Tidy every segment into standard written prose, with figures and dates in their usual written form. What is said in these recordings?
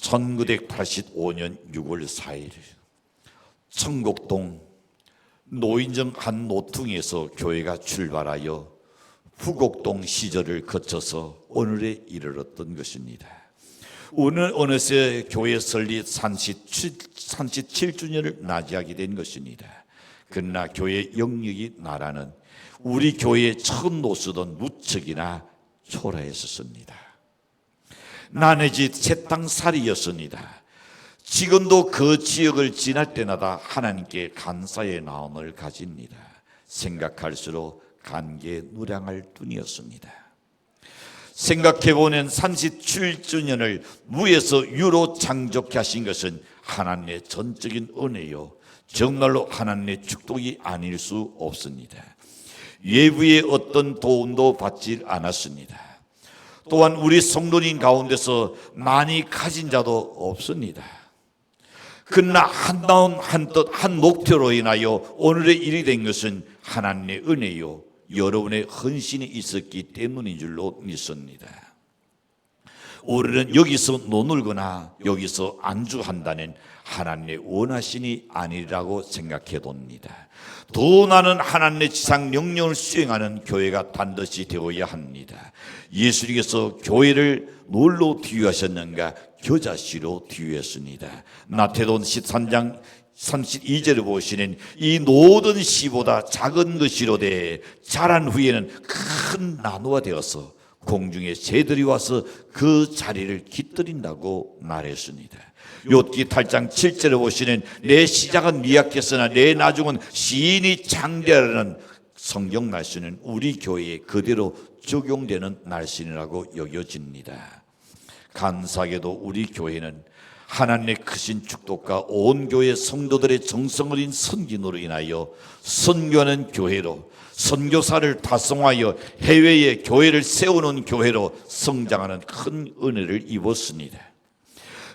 1985년 6월 4일 청곡동 노인정 한 노퉁이에서 교회가 출발하여 후곡동 시절을 거쳐서 오늘에 이르렀던 것입니다. 오늘 어느새 교회 설립 37주년을 맞이하게 된 것입니다. 그러나 교회 영역이 나라는 우리 교회의 첫 노수던 무척이나 초라했었습니다. 나네지 채땅살이였습니다. 지금도 그 지역을 지날 때마다 하나님께 감사의 마음을 가집니다. 생각할수록 간계에 누량할 뿐이었습니다. 생각해보면 37주년을 무에서 유로 창조케 하신 것은 하나님의 전적인 은혜요, 정말로 하나님의 축복이 아닐 수 없습니다. 외부의 어떤 도움도 받지 않았습니다. 또한 우리 성도님 가운데서 많이 가진 자도 없습니다. 그러나 한 마음 한뜻 한 목표로 인하여 오늘의 일이 된 것은 하나님의 은혜요, 여러분의 헌신이 있었기 때문인 줄로 믿습니다. 우리는 여기서 노놀거나 여기서 안주한다는 하나님의 원하심이 아니라고 생각해 봅니다. 더 나는 하나님의 지상 명령을 수행하는 교회가 반드시 되어야 합니다. 예수님께서 교회를 뭘로 비유하셨는가? 겨자씨로 비유했습니다. 마태복음 13장 32절을 보시는 이 모든 씨보다 작은 것이로되 자란 후에는 큰 나무가 되어서 공중에 새들이 와서 그 자리를 깃들인다고 말했습니다. 욥기 8장 7절을 보시는 내 시작은 미약했으나 내 나중은 시인이 창대하라는 성경 말씀은 우리 교회에 그대로 적용되는 말씀이라고 여겨집니다. 감사하게도 우리 교회는 하나님의 크신 축복과 온 교회 성도들의 정성 어린 선진으로 인하여 선교하는 교회로, 선교사를 다성하여 해외에 교회를 세우는 교회로 성장하는 큰 은혜를 입었습니다.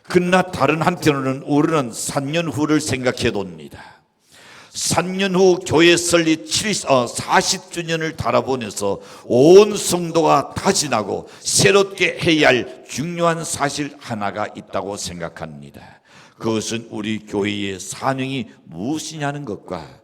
그러나 다른 한편으로는 우리는 3년 후를 생각해 봅니다. 3년 후 교회 설립 40주년을 달아보면서 온 성도가 다짐하고 새롭게 해야 할 중요한 사실 하나가 있다고 생각합니다. 그것은 우리 교회의 사명이 무엇이냐는 것과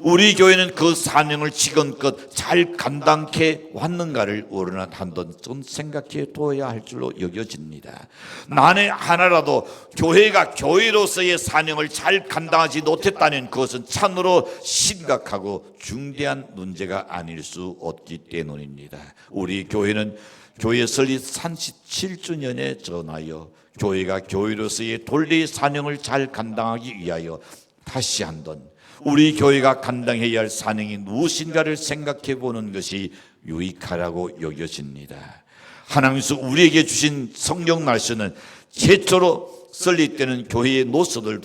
우리 교회는 그 사명을 지금껏 잘 감당해 왔는가를 우리는 한번 좀 생각해 둬야 할 줄로 여겨집니다. 만에 하나라도 교회가 교회로서의 사명을 잘 감당하지 못했다는 그것은 참으로 심각하고 중대한 문제가 아닐 수 없기 때문입니다. 우리 교회는 교회 설립 37주년에 전하여 교회가 교회로서의 본래의 사명을 잘 감당하기 위하여 다시 한번 우리 교회가 감당해야 할 사명이 무엇인가를 생각해 보는 것이 유익하라고 여겨집니다. 하나님께서 우리에게 주신 성경 말씀은 최초로 설립되는 교회의 노선을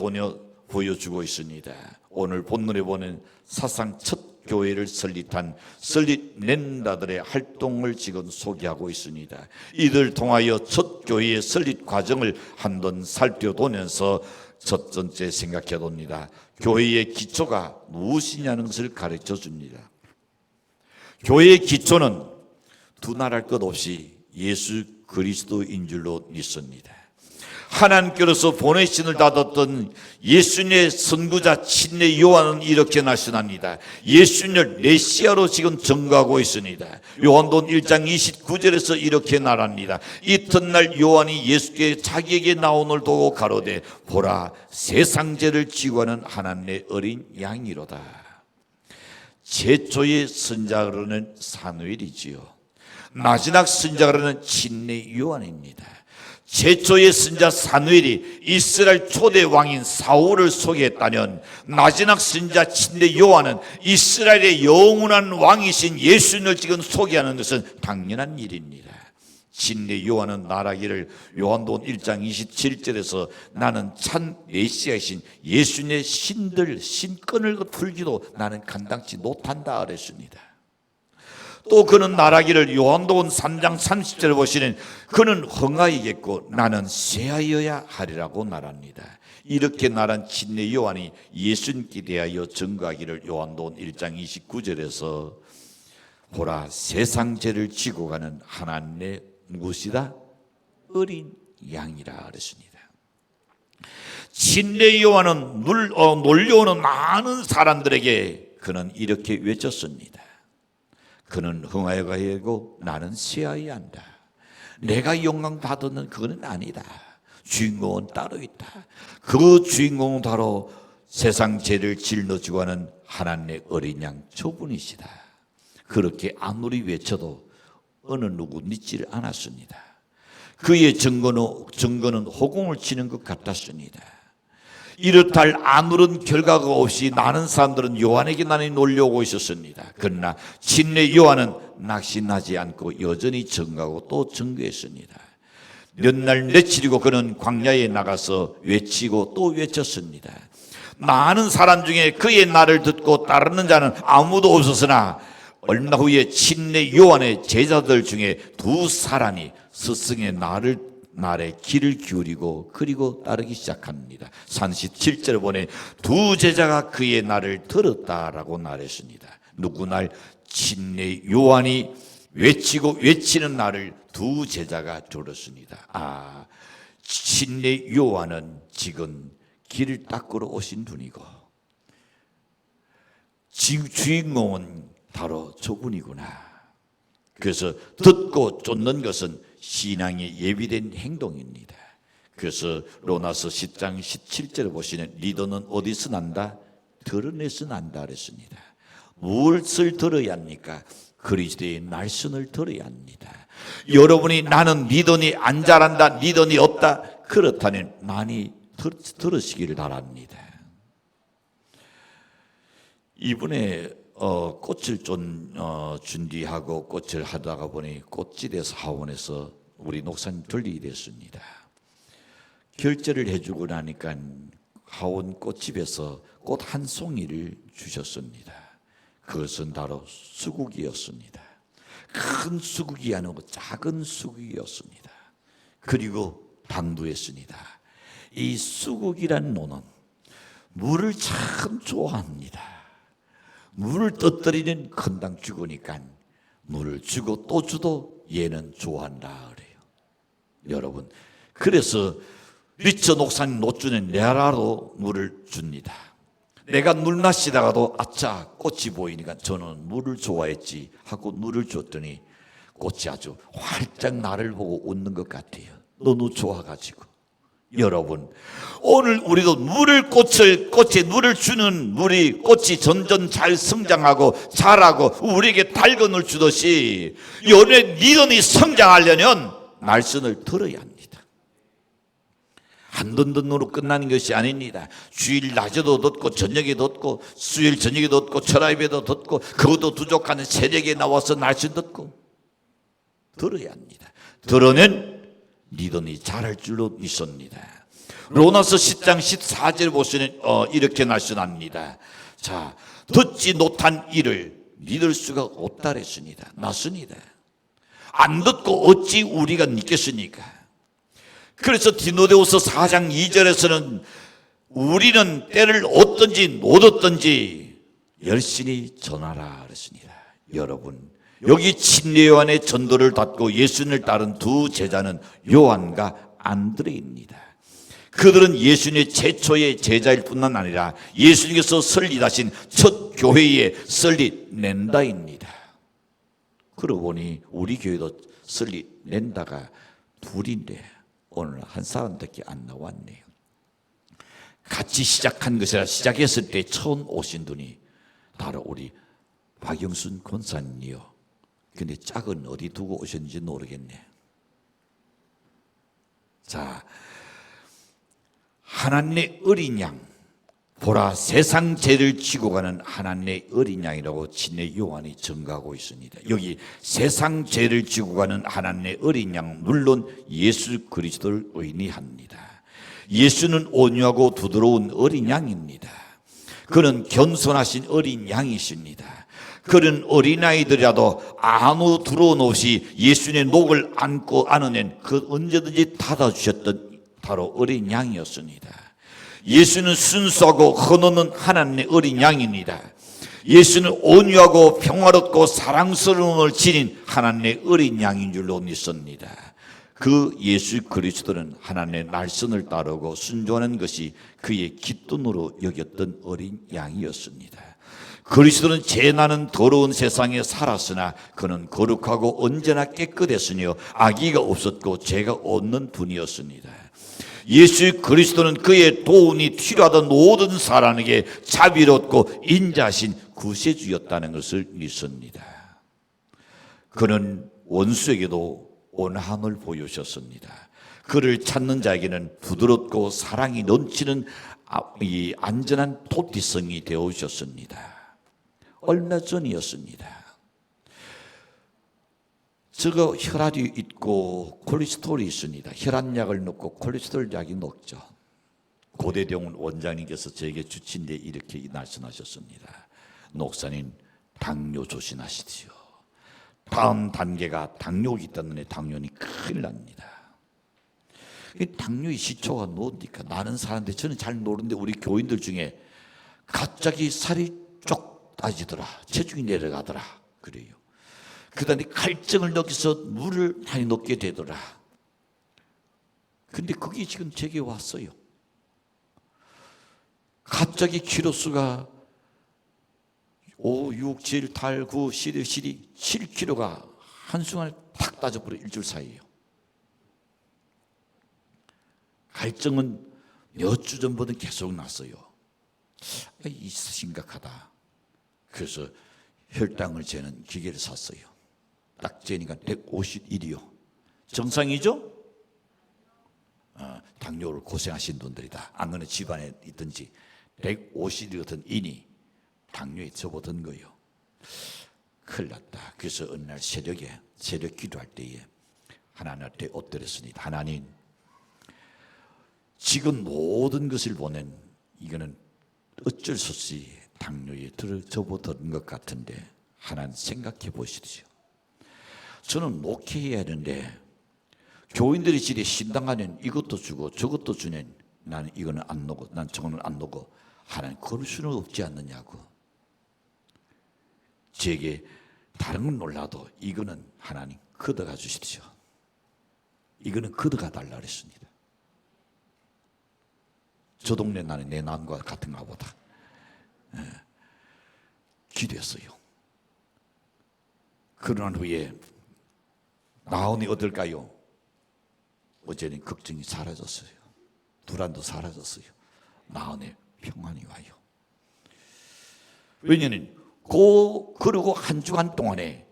보여주고 있습니다. 오늘 본문에 보는 사상 첫 교회를 설립한 설립 멤버들의 활동을 지금 소개하고 있습니다. 이들 통하여 첫 교회의 설립 과정을 한번 살펴보면서 첫 번째 생각해 봅니다. 교회의 기초가 무엇이냐는 것을 가르쳐 줍니다. 교회의 기초는 두말할 것 없이 예수 그리스도인 줄로 믿습니다. 하나님께로서 보내신을 받았던 예수님의 선구자 친례 요한은 이렇게 말씀합니다. 예수님을 메시아로 지금 증거하고 있습니다. 요한복음 1장 29절에서 이렇게 말합니다. 이튿날 요한이 예수께 자기에게 나온을 보고 가로되 보라 세상 죄를 지고 하는 하나님의 어린 양이로다. 최초의 선자로는 사무엘이지요. 마지막 선자로는 친례 요한입니다. 최초의 선자 사무엘이 이스라엘 초대 왕인 사울을 소개했다면 마지막 선자 친례 요한은 이스라엘의 영원한 왕이신 예수님을 지금 소개하는 것은 당연한 일입니다. 친례 요한은 말하기를 요한복음 1장 27절에서 나는 참 메시아이신 예수님의 신권을 풀기도 나는 감당치 못한다 그랬습니다. 또 그는 말하기를 요한복음 3장 30절을 보시는 그는 흥하이겠고 나는 쇠하여야 하리라고 말합니다. 이렇게 말한 친례 요한이 예수님께 대하여 증거하기를 요한복음 1장 29절에서 보라 세상 죄를 지고 가는 하나님의 무엇이다? 어린 양이라 그랬습니다. 침례 요한은 놀려오는 많은 사람들에게 그는 이렇게 외쳤습니다. 그는 흥하여 가야 하고 나는 쇠하여야 한다. 내가 영광 받는 그거는 아니다. 주인공은 따로 있다. 그 주인공은 바로 세상 죄를 짊어지고 하는 하나님의 어린 양 저분이시다. 그렇게 아무리 외쳐도 어느 누구 믿지를 않았습니다. 그의 증거는 허공을 치는 것 같았습니다. 이렇다 할 아무런 결과가 없이 많은 사람들은 요한에게 많이 놀려오고 있었습니다. 그러나 침례 요한은 낙심하지 않고 여전히 증거하고 또 증거했습니다. 몇 날 며칠이고 그는 광야에 나가서 외치고 또 외쳤습니다. 많은 사람 중에 그의 말을 듣고 따르는 자는 아무도 없었으나 얼마 후에 침례 요한의 제자들 중에 두 사람이 스승의 말에 귀를 기울이고 그리고 따르기 시작합니다. 37절에 보니 두 제자가 그의 말을 들었다라고 말했습니다. 누구나 침례 요한이 외치는 날을 두 제자가 들었습니다. 침례 요한은 지금 길을 닦으러 오신 분이고 주인공은 바로 저분이구나. 그래서 듣고 쫓는 것은 신앙에 예비된 행동입니다. 그래서 로마서 10장 17절에 보시면 리더는 어디서 난다? 들어내서 난다 그랬습니다. 무엇을 들어야 합니까? 그리스도의 말씀을 들어야 합니다. 여러분이 나는 리더니 안 잘한다, 리더니 없다, 그렇다면 많이 들으시기를 바랍니다. 이번에 꽃을 좀 준비하고 꽃을 하다가 보니 꽃집에 사원에서 우리 목사님 들리게 됐습니다. 결제를 해주고 나니까 하원 꽃집에서 꽃 한 송이를 주셨습니다. 그것은 바로 수국이었습니다. 큰 수국이 아니고 작은 수국이었습니다. 그리고 방두했습니다. 이 수국이란 노는 물을 참 좋아합니다. 물을 떠뜨리는 건당 죽으니까 물을 주고 또 주도 얘는 좋아한다 그래요. 여러분, 그래서 리처 목사님 노주는 내라로 물을 줍니다. 내가 물 마시다가도 아차 꽃이 보이니까 저는 물을 좋아했지 하고 물을 줬더니 꽃이 아주 활짝 나를 보고 웃는 것 같아요. 너무 좋아가지고. 여러분, 오늘 우리도 꽃에 물을 주는 꽃이 점점 잘 성장하고 자라고 우리에게 달건을 주듯이 연애 리더니 성장하려면 말씀을 들어야 합니다. 한 번 듣는 으로 끝나는 것이 아닙니다. 주일 낮에도 듣고 저녁에도 듣고 수요일 저녁에도 듣고 철야예배도 듣고 그것도 부족하는 새벽에 나와서 말씀 듣고 들어야 합니다. 들으면 리더니 잘할 줄로 믿습니다. 로마서 10장 14절 보시면 이렇게 말씀합니다. 자, 듣지 못한 일을 믿을 수가 없다 그랬습니다. 맞습니다. 안 듣고 어찌 우리가 믿겠습니까? 그래서 디모데후서 4장 2절에서는 우리는 때를 얻든지 못 얻든지 열심히 전하라 그랬습니다. 여러분, 여기 침례 요한의 전도를 받고 예수님을 따른 두 제자는 요한과 안드레입니다. 그들은 예수님의 최초의 제자일 뿐만 아니라 예수님께서 설립하신 첫 교회의 설립낸다입니다. 그러고 보니 우리 교회도 설립낸다가 둘인데 오늘 한 사람밖에 안 나왔네요. 같이 시작한 것이라 시작했을 때 처음 오신 분이 바로 우리 박영순 권사님이요. 근데 짝은 어디 두고 오셨는지 모르겠네. 자, 하나님의 어린 양, 보라 세상 죄를 지고 가는 하나님의 어린 양이라고 침례 요한이 증거하고 있습니다. 여기 세상 죄를 지고 가는 하나님의 어린 양, 물론 예수 그리스도를 의미합니다. 예수는 온유하고 부드러운 어린 양입니다. 그는 겸손하신 어린 양이십니다. 그런 어린아이들이라도 아무 두려움 없이 예수님의 목을 안고 안으면 그 언제든지 닫아주셨던 바로 어린 양이었습니다. 예수는 순수하고 헌없는 하나님의 어린 양입니다. 예수는 온유하고 평화롭고 사랑스러움을 지닌 하나님의 어린 양인 줄로 믿습니다. 그 예수 그리스도는 하나님의 날선을 따르고 순종하는 것이 그의 기쁨으로 여겼던 어린 양이었습니다. 그리스도는 죄 나는 더러운 세상에 살았으나 그는 거룩하고 언제나 깨끗했으며 악의가 없었고 죄가 없는 분이었습니다. 예수 그리스도는 그의 도움이 필요하던 모든 사람에게 자비롭고 인자하신 구세주였다는 것을 믿습니다. 그는 원수에게도 온함을 보여주셨습니다. 그를 찾는 자에게는 부드럽고 사랑이 넘치는 이 안전한 토티성이 되어주셨습니다. 얼마 전이었습니다. 제가 혈압이 있고 콜레스테롤이 있습니다. 혈압약을 넣고 콜레스테롤 약이 녹죠. 고대병원 원장님께서 저에게 주치인데 이렇게 말씀하셨습니다. 목사님, 당뇨 조심하시지요. 다음 단계가 당뇨이기 때문에 당뇨는 큰일 납니다. 당뇨의 시초가 뭐입니까? 많은 사람들, 저는 잘 모르는데 우리 교인들 중에 갑자기 살이 쪽 빠지더라, 체중이 내려가더라 그래요. 그 다음에 갈증을 느껴서 물을 많이 먹게 되더라. 근데 그게 지금 제게 왔어요. 갑자기 키로수가 5, 6, 7, 8, 9, 10, 12, 7kg가 한순간에 탁 따져버려 일주일 사이에요. 갈증은 몇 주 전부터 계속 났어요. 심각하다. 그래서 혈당을 재는 기계를 샀어요. 딱 재니까 151이요. 정상이죠? 당뇨를 고생하신 분들이다. 안 그러면 집안에 있든지 150이거든 인이 당뇨에 접어든 거예요. 큰일 났다. 그래서 어느 날 새벽에 새벽 기도할 때에 하나님한테 엎드렸습니다. 하나님, 지금 모든 것을 보낸 이거는 어쩔 수 없이 당뇨에 접어든 것 같은데 하나님 생각해 보시죠. 저는 목회해야 하는데 교인들이 지레 신당하면 이것도 주고 저것도 주는 나는 이거는 안 놓고 난 저거는 안 놓고 하나님 그럴 수는 없지 않느냐고. 제게 다른 건 몰라도 이거는 하나님 걷어가 주십시오. 이거는 걷어가 달라 그랬습니다. 저 동네 나는 내 남과 같은가 보다. 기도했어요. 그러한 후에 나온이 어떨까요? 어제는 걱정이 사라졌어요. 불안도 사라졌어요. 나온에 평안이 와요. 왜냐하면 그러고 한 주간 동안에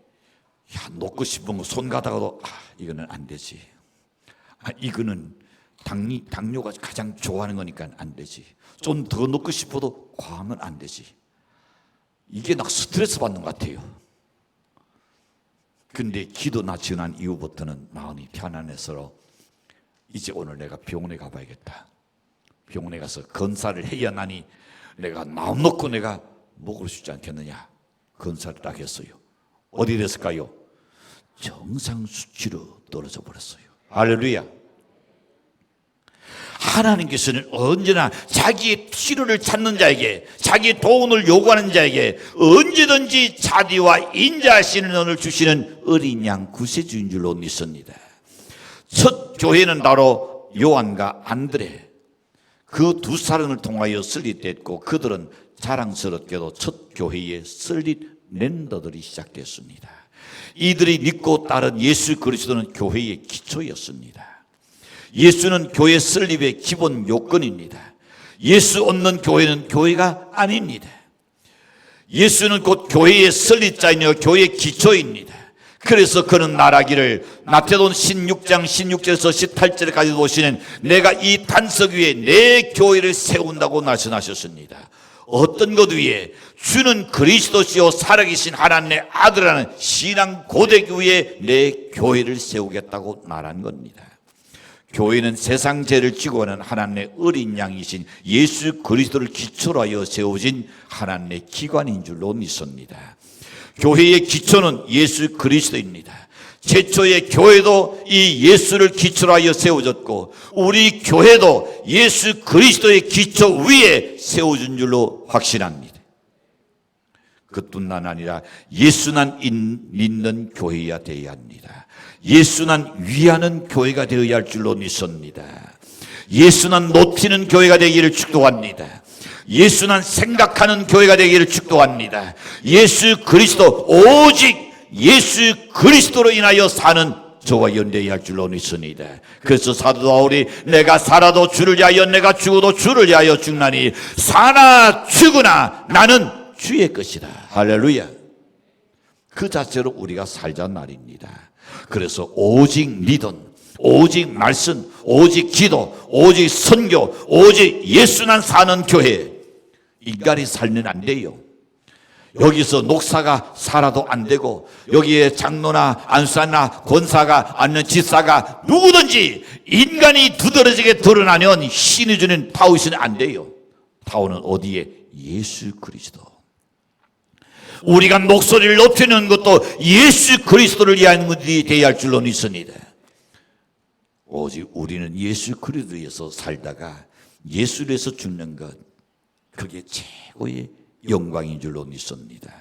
놓고 싶은 거 손 가다가도 이거는 안 되지. 이거는 당뇨가 가장 좋아하는 거니까 안 되지. 좀 더 놓고 싶어도 과하면 안 되지. 이게 막 스트레스 받는 것 같아요. 근데 기도나 지난 이후부터는 마음이 편안해서 이제 오늘 내가 병원에 가봐야겠다. 병원에 가서 검사를 해야 나니 내가 마음 놓고 내가 먹을 수 있지 않겠느냐. 검사를 딱 했어요. 어디 됐을까요? 정상 수치로 떨어져 버렸어요. 할렐루야. 하나님께서는 언제나 자기의 치료를 찾는 자에게, 자기의 도움을 요구하는 자에게 언제든지 자비와 인자하시는 은을 주시는 어린 양 구세주인 줄로 믿습니다. 첫 교회는 바로 요한과 안드레, 그 두 사람을 통하여 설립됐고 그들은 자랑스럽게도 첫 교회의 설립 멤버들이 시작됐습니다. 이들이 믿고 따른 예수 그리스도는 교회의 기초였습니다. 예수는 교회 설립의 기본 요건입니다. 예수 없는 교회는 교회가 아닙니다. 예수는 곧 교회의 설립자이며 교회의 기초입니다. 그래서 그는 말하기를 마태복음 16장 16절에서 18절까지 보시는 내가 이 단석 위에 내 교회를 세운다고 말씀하셨습니다. 어떤 것 위에? 주는 그리스도시요 살아계신 하나님의 아들이라는 신앙 고백 위에 내 교회를 세우겠다고 말한 겁니다. 교회는 세상 죄를 지고 가는 하나님의 어린 양이신 예수 그리스도를 기초로 하여 세워진 하나님의 기관인 줄로 믿습니다. 교회의 기초는 예수 그리스도입니다. 최초의 교회도 이 예수를 기초로 하여 세워졌고 우리 교회도 예수 그리스도의 기초 위에 세워진 줄로 확신합니다. 그뿐만 아니라 예수만 믿는 교회가 되어야 합니다. 예수만 위하는 교회가 되어야 할 줄로 믿습니다. 예수만 높이는 교회가 되기를 축도합니다. 예수만 생각하는 교회가 되기를 축도합니다. 예수 그리스도, 오직 예수 그리스도로 인하여 사는 저와 연대해야 할 줄로 믿습니다. 그래서 사도 바울이 내가 살아도 주를 위하여, 내가 죽어도 주를 위하여 죽나니 사나 죽으나 나는 주의 것이다. 할렐루야. 그 자체로 우리가 살자는 말입니다. 그래서 오직 믿음, 오직 말씀, 오직 기도, 오직 선교, 오직 예수만 사는 교회, 인간이 살면 안 돼요. 여기서 목사가 살아도 안 되고, 여기에 장로나 안수사나 권사가 아니면 지사가 누구든지 인간이 두드러지게 드러나면 신이 주는 파워는 안 돼요. 파워는 어디에? 예수 그리스도. 우리가 목소리를 높이는 것도 예수 그리스도를 위한 것이 되어야 할 줄로 믿습니다. 오직 우리는 예수 그리스도에서 살다가 예수를 위해서 죽는 것, 그게 최고의 영광인 줄로 믿습니다.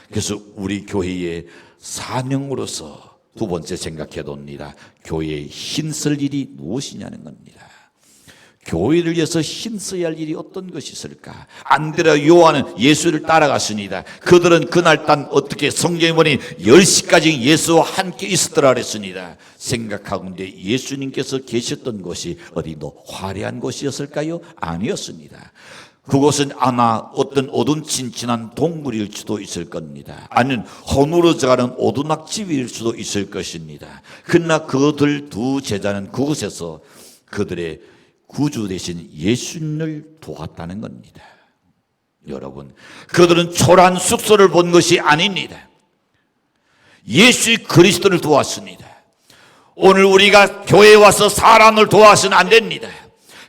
그래서 우리 교회의 사명으로서 두 번째 생각해 봅니다. 교회에 힘쓸 일이 무엇이냐는 겁니다. 교회를 위해서 힘써야 할 일이 어떤 것이 있을까? 안드레와 요한은 예수를 따라갔습니다. 그들은 그날따 어떻게 성경에 보니 10시까지 예수와 함께 있었더라 그랬습니다. 생각하건대 예수님께서 계셨던 곳이 어디도 화려한 곳이었을까요? 아니었습니다. 그곳은 아마 어떤 어둠침침한 동굴일 수도 있을 겁니다. 아니면 허물어져가는 오두막집일 수도 있을 것입니다. 그러나 그들 두 제자는 그곳에서 그들의 구주 대신 예수님을 도왔다는 겁니다. 여러분, 그들은 초라한 숙소를 본 것이 아닙니다. 예수 그리스도를 도왔습니다. 오늘 우리가 교회에 와서 사람을 도와서는 안 됩니다.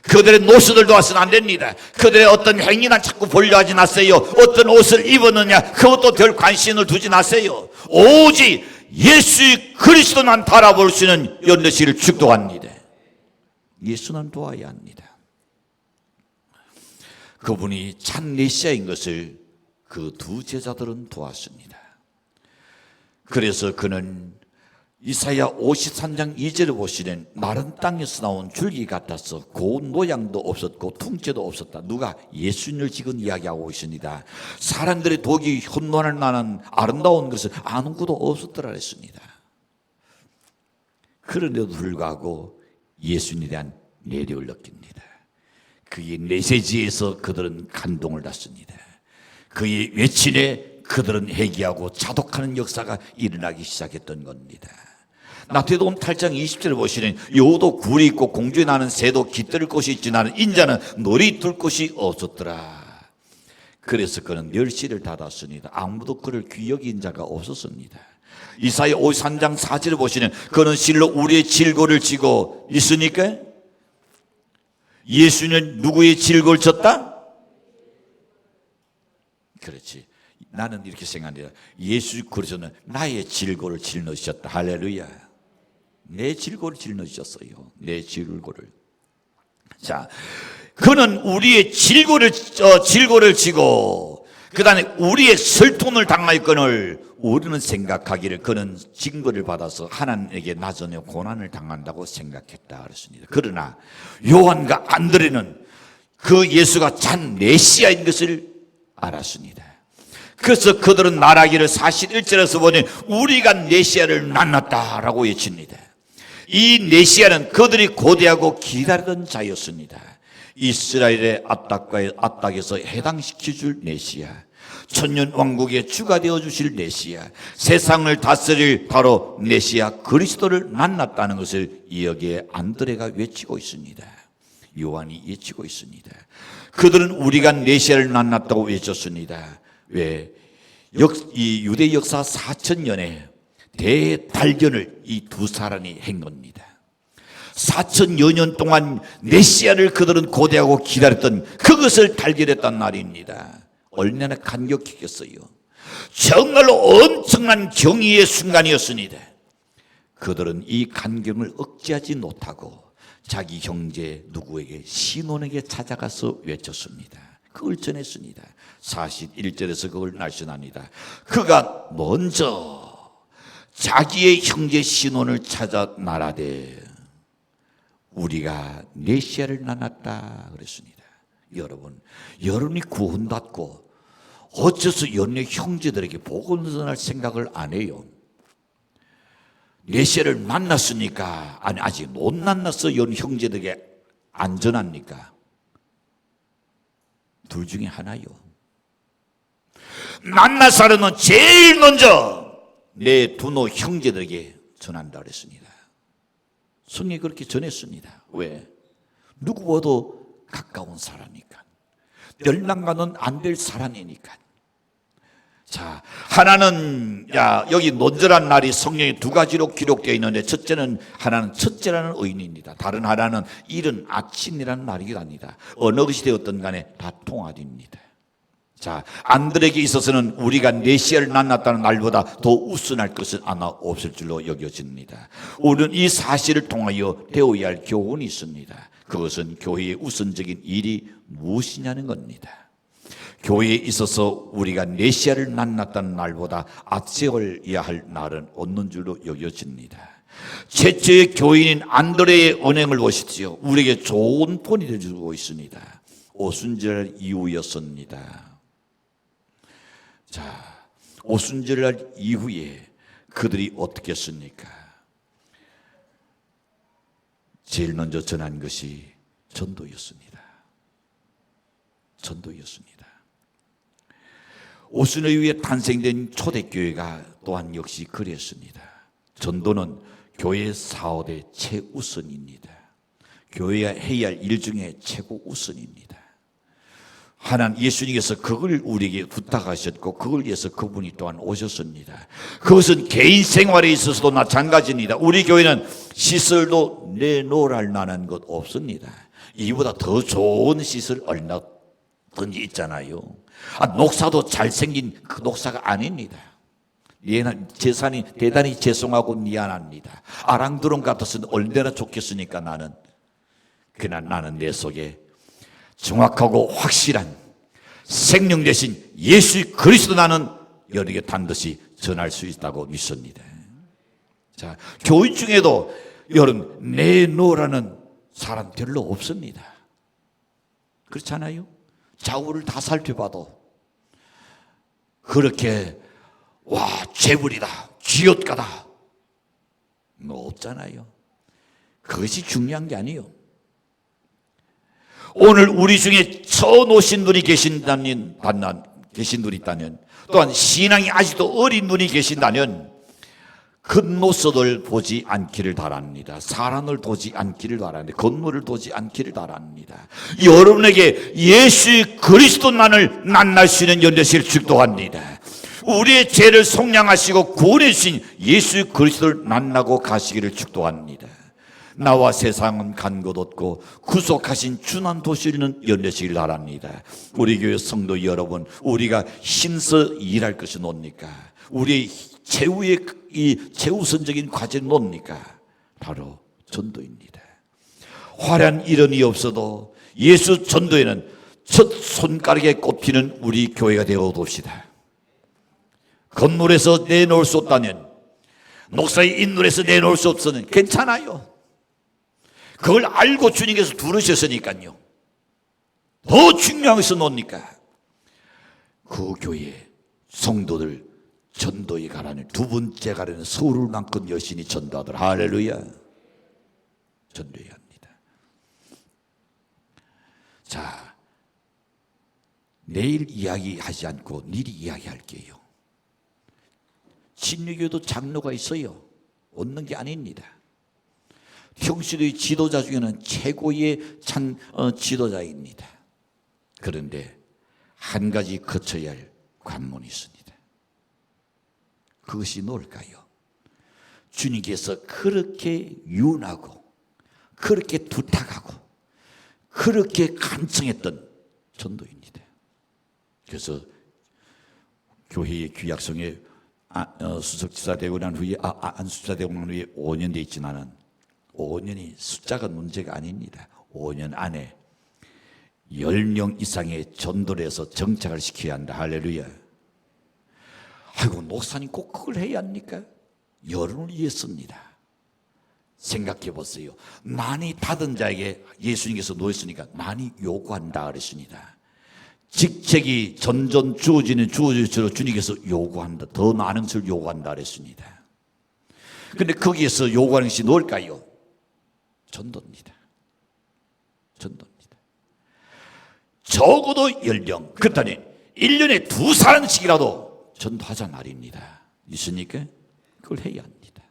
그들의 노수들 도와서는 안 됩니다. 그들의 어떤 행위나 자꾸 보려 하지 마세요. 어떤 옷을 입었느냐 그것도 별 관심을 두지 마세요. 오직 예수 그리스도만 바라볼 수 있는 연대시를 축도합니다. 예수는 도와야 합니다. 그분이 참 메시아인 것을 그 두 제자들은 도왔습니다. 그래서 그는 이사야 53장 2절을 보시면 마른 땅에서 나온 줄기 같아서 고운 모양도 없었고 퉁체도 없었다. 누가? 예수님을 지금 이야기하고 있습니다. 사람들의 독이 혼돈할 만한 아름다운 것을 아무것도 없었더라 했습니다. 그런데도 불구하고 예수님에 대한 내력을 느낍니다. 그의 메시지에서 그들은 감동을 받습니다. 그의 외침에 그들은 회개하고 자독하는 역사가 일어나기 시작했던 겁니다. 마태복음 8장 20절을 보시면 여우도 굴이 있고 공중에 나는 새도 깃들 곳이 있지 나는 인자는 놀이 둘 곳이 없었더라. 그래서 그는 멸시를 받았습니다. 아무도 그를 귀여긴 자가 없었습니다. 이사야 53장 4절을 보시면 그는 실로 우리의 질고를 지고 있으니까 예수는 누구의 질고를 졌다? 그렇지. 나는 이렇게 생각해요. 예수 그리스도는 나의 질고를 짊어지셨다. 할렐루야. 내 질고를 짊어지셨어요. 내 질고를. 자, 그는 우리의 질고를 지고 그 다음에 우리의 슬픔을 당하였거늘 우리는 생각하기를 그는 징벌을 받아서 하나님에게 나전에 고난을 당한다고 생각했다 그랬습니다. 그러나 요한과 안드레는 그 예수가 참 메시아인 것을 알았습니다. 그래서 그들은 말하기를 41절에서 보니 우리가 메시아를 만났다라고 외칩니다. 이 메시아는 그들이 고대하고 기다리던 자였습니다. 이스라엘의 압박에서 해당시켜줄 메시아, 천년 왕국의 주가 되어주실 메시아, 세상을 다스릴 바로 메시아 그리스도를 만났다는 것을 여기에 안드레가 외치고 있습니다. 요한이 외치고 있습니다. 그들은 우리가 메시아를 만났다고 외쳤습니다. 왜? 이 유대 역사 4,000년의 대달견을 이 두 사람이 한 겁니다. 4,000여 년 동안 메시아를 그들은 고대하고 기다렸던 그것을 달견했단 말입니다. 얼마나 감격했겠어요. 정말로 엄청난 경의의 순간이었습니다. 그들은 이 감격을 억제하지 못하고 자기 형제 누구에게 시몬에게 찾아가서 외쳤습니다. 그걸 전했습니다. 41절에서 그걸 말씀합니다. 그가 먼저 자기의 형제 시몬을 찾아 나라되 우리가 메시아를 만났다 그랬습니다. 여러분이 구원받고 어째서 연내 형제들에게 복음 전할 생각을 안 해요? 메시아를 만났으니까, 아니 아직 못 만났어 연 형제들에게 안 전합니까? 둘 중에 하나요. 만나서는 제일 먼저 내 두노 형제들에게 전한다 그랬습니다. 성경이 그렇게 전했습니다. 왜? 누구보다도 가까운 사람이니까, 멸망가는 안 될 사람이니까. 자, 하나는 여기 논절한 날이 성경에 두 가지로 기록되어 있는데, 하나는 첫째라는 의미입니다. 다른 하나는 이른 아침이라는 말이기도 합니다. 어느 것이 되었든 간에 다 통합입니다. 자, 안들에게 있어서는 우리가 메시아를 만났다는 말보다 더 우선할 것은 아마 없을 줄로 여겨집니다. 우리는 이 사실을 통하여 배워야 할 교훈이 있습니다. 그것은 교회의 우선적인 일이 무엇이냐는 겁니다. 교회에 있어서 우리가 메시아를 만났다는 날보다 앞세워야 할 날은 없는 줄로 여겨집니다. 최초의 교인인 안드레의 언행을 보십시오. 우리에게 좋은 본이 되어주고 있습니다. 오순절 이후였습니다. 자, 오순절날 이후에 그들이 어떻게 했습니까? 제일 먼저 전한 것이 전도였습니다. 오순절 이후에 탄생된 초대교회가 또한 역시 그랬습니다. 전도는 교회 사업의 최우선입니다. 교회가 해야 할 일 중에 최고 우선입니다. 하나님 예수님께서 그걸 우리에게 부탁하셨고 그걸 위해서 그분이 또한 오셨습니다. 그것은 개인 생활에 있어서도 마찬가지입니다. 우리 교회는 시설도 내놓을 만한 것 없습니다. 이보다 더 좋은 시설 얼마든지 있잖아요. 녹사도 잘생긴 그 녹사가 아닙니다. 재산이 대단히 죄송하고 미안합니다. 아랑드론 같았으면 얼마나 좋겠으니까 나는 내 속에 정확하고 확실한 생명 대신 예수 그리스도 나는 여러에게 반드시 전할 수 있다고 믿습니다. 자, 교회 중에도 여러분 내놓으라는 사람 별로 없습니다. 그렇잖아요? 좌우를 다 살펴봐도 그렇게 죄불이다, 쥐옷가다 없잖아요. 그것이 중요한 게 아니에요. 오늘 우리 중에 처음 오신 분이 계신다면, 또한 신앙이 아직도 어린 분이 계신다면 겉모습을 보지 않기를 바랍니다. 사람을 보지 않기를 바랍니다. 건물을 보지 않기를 바랍니다. 여러분에게 예수 그리스도만을 만날 수 있는 연대시를 축도합니다. 우리의 죄를 속량하시고 구원해 주신 예수 그리스도를 만나고 가시기를 축도합니다. 나와 세상은 간 곳 없고 구속하신 주난 도시는 연대시기를 바랍니다. 우리 교회 성도 여러분, 우리가 힘써 일할 것이 뭡니까? 우리의 최우선적인 과제는 뭡니까? 바로 전도입니다. 화려한 이론이 없어도 예수 전도에는 첫 손가락에 꼽히는 우리 교회가 되어봅시다. 건물에서 내놓을 수 없다면, 목사의 인물에서 내놓을 수 없으면 괜찮아요. 그걸 알고 주님께서 부르셨으니까요. 더 중요한 것은 뭡니까? 그 교회 성도들 전도에 가라는 두 번째 가라는 서울만큼 열심히 전도하더라. 할렐루야. 전도해야 합니다. 자, 내일 이야기하지 않고 미리 이야기할게요. 진리교도 장로가 있어요. 없는 게 아닙니다. 평시도의 지도자 중에는 최고의 지도자입니다. 그런데 한 가지 거쳐야 할 관문이 있습니다. 그것이 뭘까요? 주님께서 그렇게 윤하고 그렇게 부탁하고 그렇게 간청했던 전도입니다. 그래서 교회의 규약성에 수석지사 되고 난 후에 안수지사 되고 난 후에 5년 돼 있지만은 5년이 숫자가 문제가 아닙니다. 5년 안에 10명 이상의 전도를 해서 정착을 시켜야 한다. 할렐루야. 아이고, 목사님 꼭 그걸 해야 합니까? 여론을 위해서입니다. 생각해 보세요. 많이 받은 자에게 예수님께서 놓였으니까 많이 요구한다 그랬습니다. 직책이 점점 주어질수록 주님께서 요구한다. 더 많은 것을 요구한다 그랬습니다. 그런데 거기에서 요구하는 것이 뭘까요? 전도입니다. 전도입니다. 적어도 10명, 그렇다니 1년에 2사람씩이라도 전도하자 말입니다. 있으니까 그걸 해야 합니다.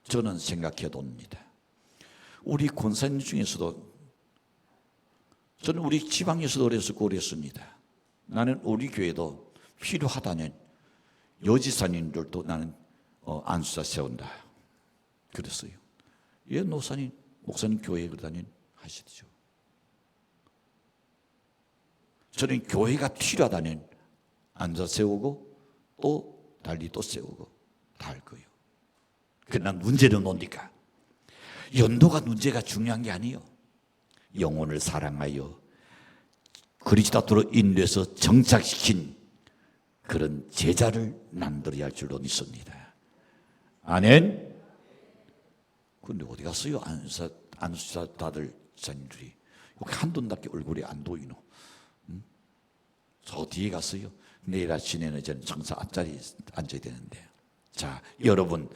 저는 생각해 봅니다. 우리 권사님 중에서도, 저는 우리 지방에서도 그랬었고 그랬습니다. 나는 우리 교회도 필요하다는 여지사님들도 나는 안수사 세운다 그랬어요. 예, 노사님, 목사님 교회에 그러다니 하시죠. 저는 교회가 필요하다는 안수사 세우고 또 달리 또 세우고 다 할 거예요. 그러나 문제는 뭡니까? 연도가 문제가 중요한 게 아니에요. 영혼을 사랑하여 그리스도로 인도해서 정착시킨 그런 제자를 만들어야 할 줄로 믿습니다. 아멘. 그런데 어디 갔어요? 안수사 다들 자님들이 여기 한돈답게 얼굴이 안 보이노. 저 뒤에 갔어요. 내일 아침에는 저는 청사 앞자리에 앉아야 되는데. 자, 여러분,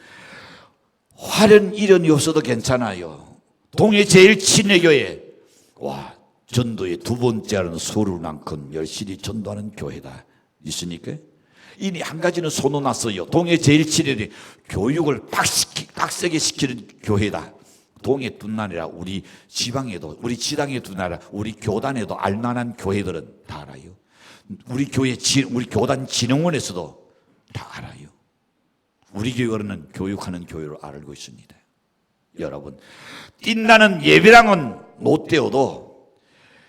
화련 이련이 없어도 괜찮아요. 동해 제일 친해교회, 와, 전도의 두 번째라는 소리만큼 열심히 전도하는 교회다. 있으니까 이미 한 가지는 소문났어요. 동해 제일 친해교회, 교육을 빡세게 시키는 교회다. 동해뿐 아니라 우리 지방에도, 우리 지당에도 아니라 우리 교단에도 알만한 교회들은 다 알아요. 우리 교단 진흥원에서도 다 알아요. 우리 교회는 교육하는 교회로 알고 있습니다. 여러분, 띵나는 예배랑은 못 되어도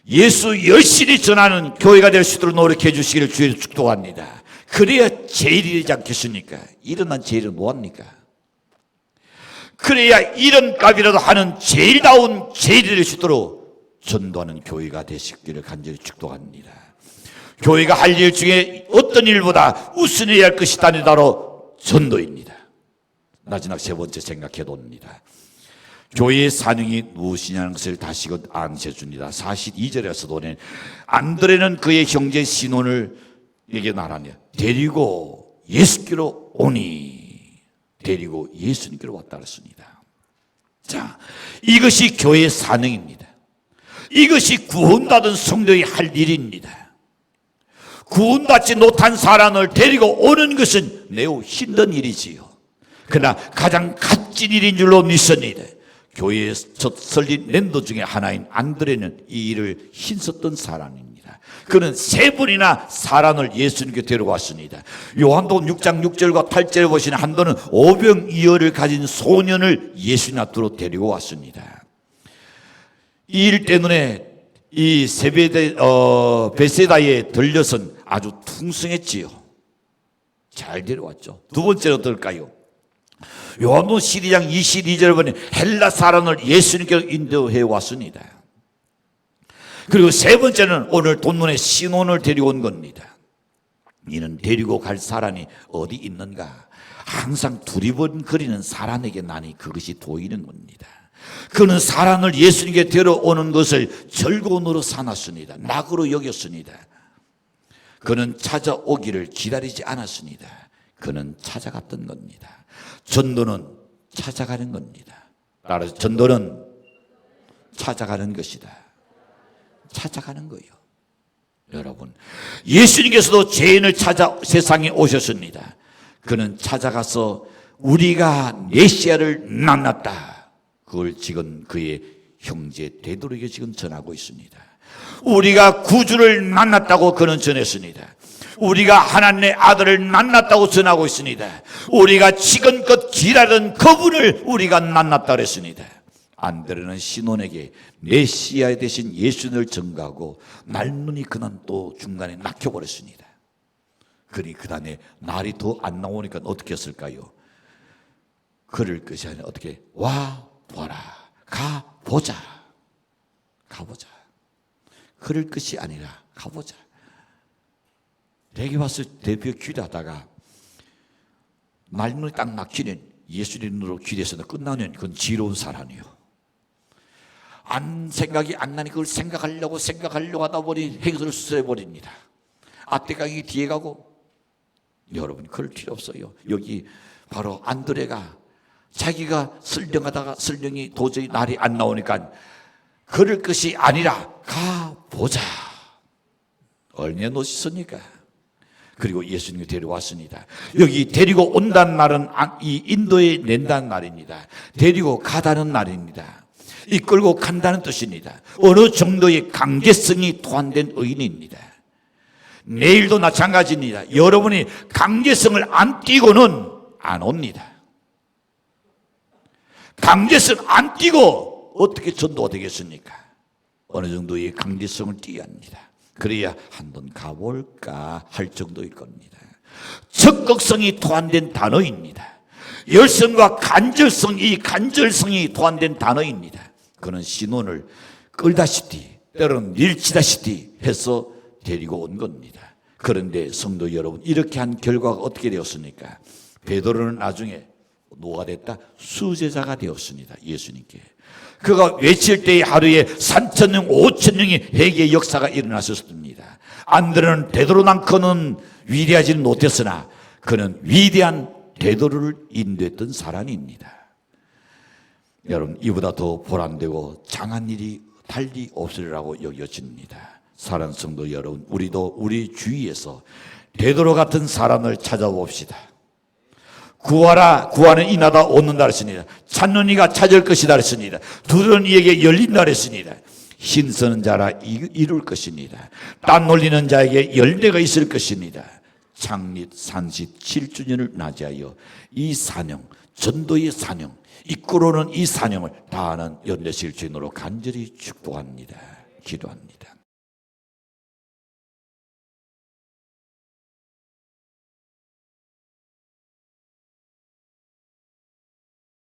예수 열심히 전하는 교회가 될 수 있도록 노력해 주시기를 주의 축복합니다. 그래야 제일이 되지 않겠습니까? 일어난 제일은 뭐합니까? 그래야 이런 값이라도 하는 제일다운 제일이 될 수 있도록 전도하는 교회가 되시기를 간절히 축복합니다. 교회가 할 일 중에 어떤 일보다 우선해야 할 것이 바로 전도입니다. 마지막 세 번째 생각해 봅니다. 교회의 사명이 무엇이냐는 것을 다시금 안시해 줍니다. 42절에서도 안드레는 그의 형제 시몬을 에게 말하며 데리고 예수께로 오니, 데리고 예수님께로 왔다 그랬습니다. 자, 이것이 교회의 사명입니다. 이것이 구원받은 성도의 할 일입니다. 구원받지 못한 사람을 데리고 오는 것은 매우 힘든 일이지요. 그러나 가장 값진 일인 줄로 믿습니다. 교회의 첫 설립 멤버 중에 하나인 안드레는 이 일을 힘썼던 사람입니다. 그는 3번이나 사람을 예수님께 데려왔습니다. 요한복음 6장 6절과 8절에 보시는 한도는 오병이어를 가진 소년을 예수님 앞으로 데리고 왔습니다. 이 일 때문에 이 베세다에 들려선 아주 풍성했지요. 잘 데려왔죠. 두 번째는 어떨까요? 요한복음 12장 22절을 보니 헬라 사람을 예수님께 인도해 왔습니다. 그리고 세 번째는 오늘 본문에 시몬을 데려온 겁니다. 이는 데리고 갈 사람이 어디 있는가? 항상 두리번거리는 사람에게 나니 그것이 보이는 겁니다. 그는 사람을 예수님께 데려오는 것을 절곤으로 삼았습니다. 낙으로 여겼습니다. 그는 찾아오기를 기다리지 않았습니다. 그는 찾아갔던 겁니다. 전도는 찾아가는 겁니다. 따라서 전도는 찾아가는 것이다. 찾아가는 거예요. 여러분, 예수님께서도 죄인을 찾아 세상에 오셨습니다. 그는 찾아가서 우리가 메시아를 만났다, 그걸 지금 그의 형제 베드로에게 지금 전하고 있습니다. 우리가 구주를 만났다고 그는 전했습니다. 우리가 하나님의 아들을 만났다고 전하고 있습니다. 우리가 지금껏 기다리던 그분을 우리가 만났다 그랬습니다. 안드레는 시몬에게 메시아 대신 예수님을 전가하고 말문이 그는 또 중간에 막혀버렸습니다. 그러니 그 다음에 말이 더 안 나오니까 어떻게 했을까요? 그럴 것이 아니라 어떻게 와 보라, 가 보자. 가보자. 그럴 것이 아니라 가보자. 내게 와서 대표 기도하다가 말문이 딱 막히는 예수님으로 기도해서 끝나는 그건 지혜로운 사람이요. 생각이 안 나니 그걸 생각하려고 하다 보니 행선을 수서해버립니다. 앞에 가기 뒤에 가고. 여러분 그럴 필요 없어요. 여기 바로 안드레가 자기가 설령하다가 설령이 도저히 날이 안 나오니까 그럴 것이 아니라 가보자. 얼마나 놓으셨습니까? 그리고 예수님이 데려왔습니다. 여기 데리고 온다는 말은 이 인도에 낸다는 말입니다. 데리고 가다는 말입니다. 이끌고 간다는 뜻입니다. 어느 정도의 강제성이 토한된 의인입니다. 내일도 마찬가지입니다. 여러분이 강제성을 안 띠고는 안 옵니다. 강제성 안 띠고 어떻게 전도가 되겠습니까? 어느 정도의 강제성을 띠어야 합니다. 그래야 한번 가볼까 할 정도일 겁니다. 적극성이 토한된 단어입니다. 열성과 간절성이 토한된 단어입니다. 그는 신혼을 끌다시피 때로는 밀치다시피 해서 데리고 온 겁니다. 그런데 성도 여러분, 이렇게 한 결과가 어떻게 되었습니까? 베드로는 나중에 뭐가 됐다? 수제자가 되었습니다. 예수님께. 그가 외칠 때에 하루에 3,000명, 5,000명이 회개의 역사가 일어났었습니다. 안드레는 베드로만큼은 위대하지는 못했으나 그는 위대한 베드로를 인도했던 사람입니다. 여러분, 이보다 더 보람되고 장한 일이 달리 없으리라고 여겨집니다. 사랑하는 성도 여러분, 우리도 우리 주위에서 베드로 같은 사람을 찾아봅시다. 구하라, 구하는 이나다 얻는다 그랬습니다. 찾는 이가 찾을 것이다 그랬습니다. 두드리는 이에게 열린다 그랬습니다. 힘쓰는 자라 이룰 것입니다. 딴 놀리는 자에게 열매가 있을 것입니다. 창립 37주년을 맞이하여 이 사명, 전도의 사명, 이끌어오는 이 사명을 다하는 연례실 주인으로 간절히 축복합니다. 기도합니다.